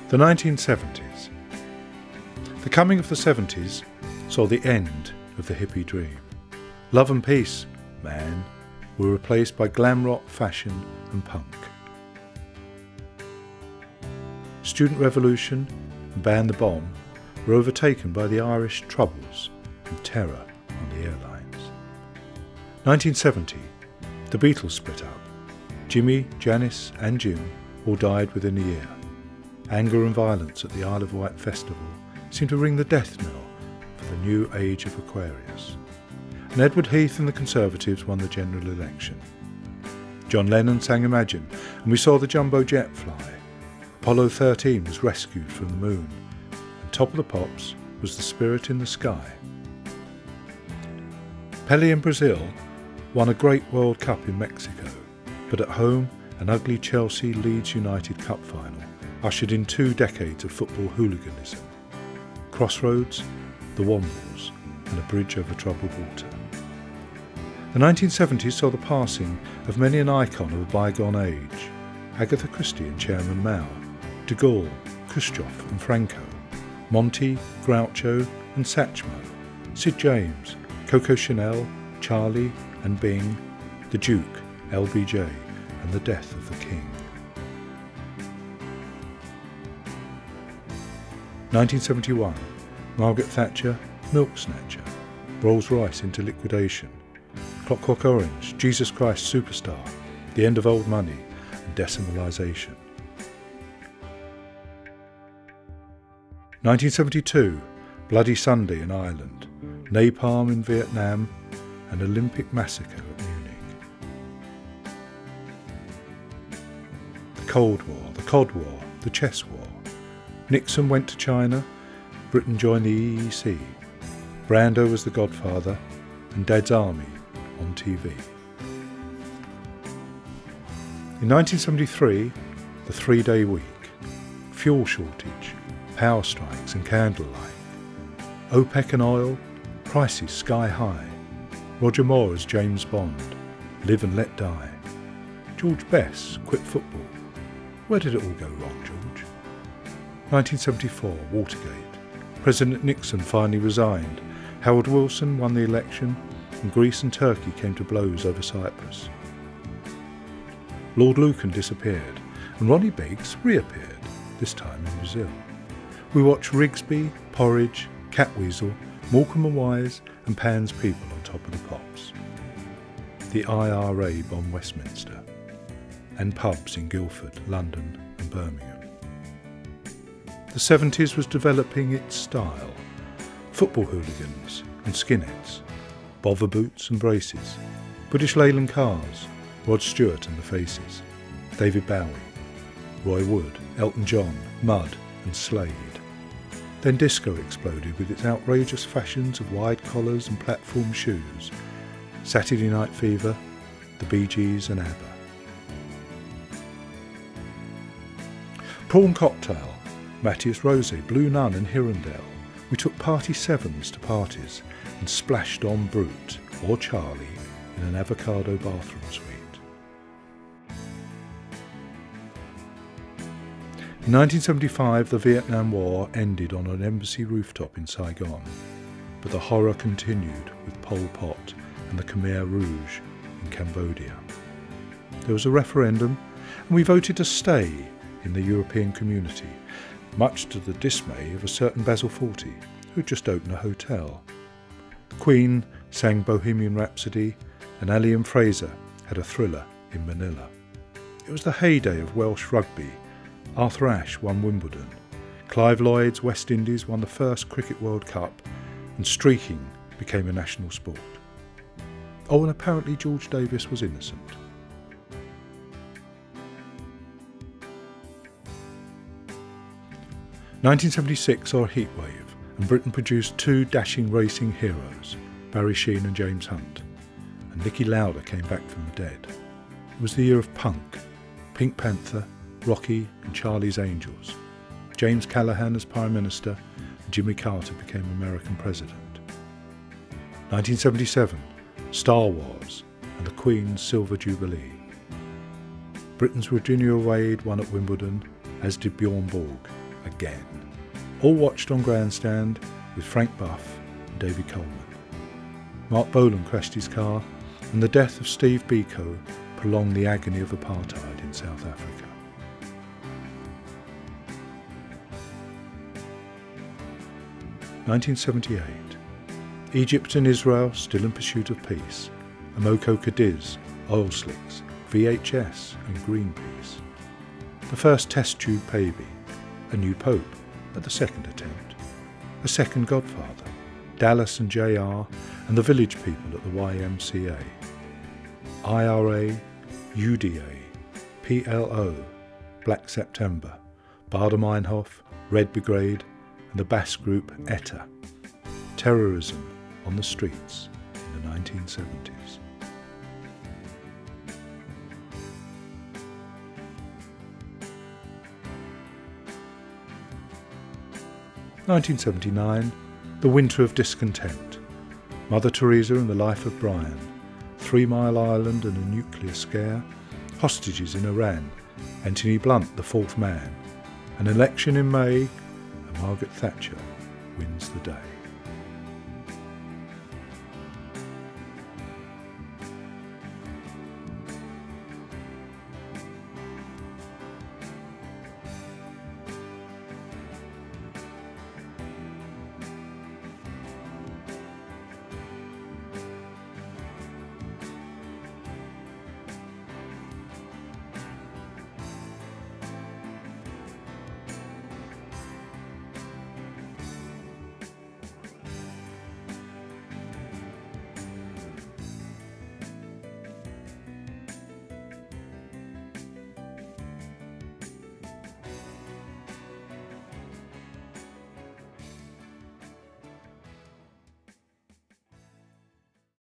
The 1970s. The coming of the 70s saw the end of the hippie dream. Love and peace, man, were replaced by glam rock, fashion and punk. Student revolution and Ban the Bomb were overtaken by the Irish Troubles and terror on the airlines. 1970, the Beatles split up. Jimmy, Janis and Jim all died within a year. Anger and violence at the Isle of Wight festival seemed to ring the death knell for the new age of Aquarius. And Edward Heath and the Conservatives won the general election. John Lennon sang Imagine, and we saw the jumbo jet fly. Apollo 13 was rescued from the moon, and Top of the Pops was the spirit in the sky. Pelé in Brazil won a great World Cup in Mexico, but at home an ugly Chelsea-Leeds United Cup final ushered in 2 decades of football hooliganism. Crossroads, the Wombles, and a bridge over troubled water. The 1970s saw the passing of many an icon of a bygone age. Agatha Christie and Chairman Mao, de Gaulle, Khrushchev and Franco, Monty, Groucho and Satchmo, Sid James, Coco Chanel, Charlie and Bing, the Duke, LBJ and the death of the King. 1971, Margaret Thatcher, Milk Snatcher, Rolls-Royce into liquidation, Clockwork Orange, Jesus Christ Superstar, the end of old money and decimalisation. 1972, Bloody Sunday in Ireland, napalm in Vietnam and Olympic massacre at Munich. The Cold War, the Cod War, the Chess War. Nixon went to China, Britain joined the EEC, Brando was the Godfather, and Dad's Army on TV. In 1973, the 3-day week, fuel shortage, power strikes and candlelight, OPEC and oil, prices sky high, Roger Moore as James Bond, Live and Let Die, George Best quit football. Where did it all go wrong, George? 1974, Watergate. President Nixon finally resigned. Harold Wilson won the election, and Greece and Turkey came to blows over Cyprus. Lord Lucan disappeared, and Ronnie Biggs reappeared, this time in Brazil. We watched Rigsby, Porridge, Catweasel, Morecambe and Wise, and Pan's People on Top of the Pops. The IRA bombed Westminster, and pubs in Guildford, London and Birmingham. The 70s was developing its style. Football hooligans and skinheads, bother boots and braces, British Leyland cars, Rod Stewart and the Faces, David Bowie, Roy Wood, Elton John, Mud and Slade. Then disco exploded with its outrageous fashions of wide collars and platform shoes, Saturday Night Fever, the Bee Gees and ABBA. Prawn Cocktail, Matthias Rosé, Blue Nun and Hirondelle. We took party sevens to parties and splashed on Brute or Charlie in an avocado bathroom suite. In 1975, the Vietnam War ended on an embassy rooftop in Saigon, but the horror continued with Pol Pot and the Khmer Rouge in Cambodia. There was a referendum and we voted to stay in the European community, much to the dismay of a certain Basil Fawlty, who had just opened a hotel. The Queen sang Bohemian Rhapsody, and Ali and Fraser had a thriller in Manila. It was the heyday of Welsh rugby. Arthur Ashe won Wimbledon. Clive Lloyd's West Indies won the first Cricket World Cup, and streaking became a national sport. Oh, and apparently George Davis was innocent. 1976 saw a heatwave, and Britain produced 2 dashing racing heroes, Barry Sheene and James Hunt, and Niki Lauda came back from the dead. It was the year of punk, Pink Panther, Rocky and Charlie's Angels, James Callaghan as Prime Minister, and Jimmy Carter became American President. 1977, Star Wars and the Queen's Silver Jubilee. Britain's Virginia Wade won at Wimbledon, as did Bjorn Borg again. All watched on grandstand with Frank Buff and David Coleman. Mark Bolan crashed his car, and the death of Steve Biko prolonged the agony of apartheid in South Africa. (1978). Egypt and Israel still in pursuit of peace. Amoko Cadiz, oil slicks, VHS and Greenpeace. The first test tube baby, a new pope at the second attempt, a second godfather, Dallas and JR and the village people at the YMCA, IRA, UDA, PLO, Black September, Bader-Meinhof, Red Brigade and the Bass group ETA. Terrorism on the streets in the 1970s. (1979), the winter of discontent. Mother Teresa and the life of Brian. 3 Mile Island and a nuclear scare. Hostages in Iran. Anthony Blunt, the fourth man. An election in May, and Margaret Thatcher wins the day.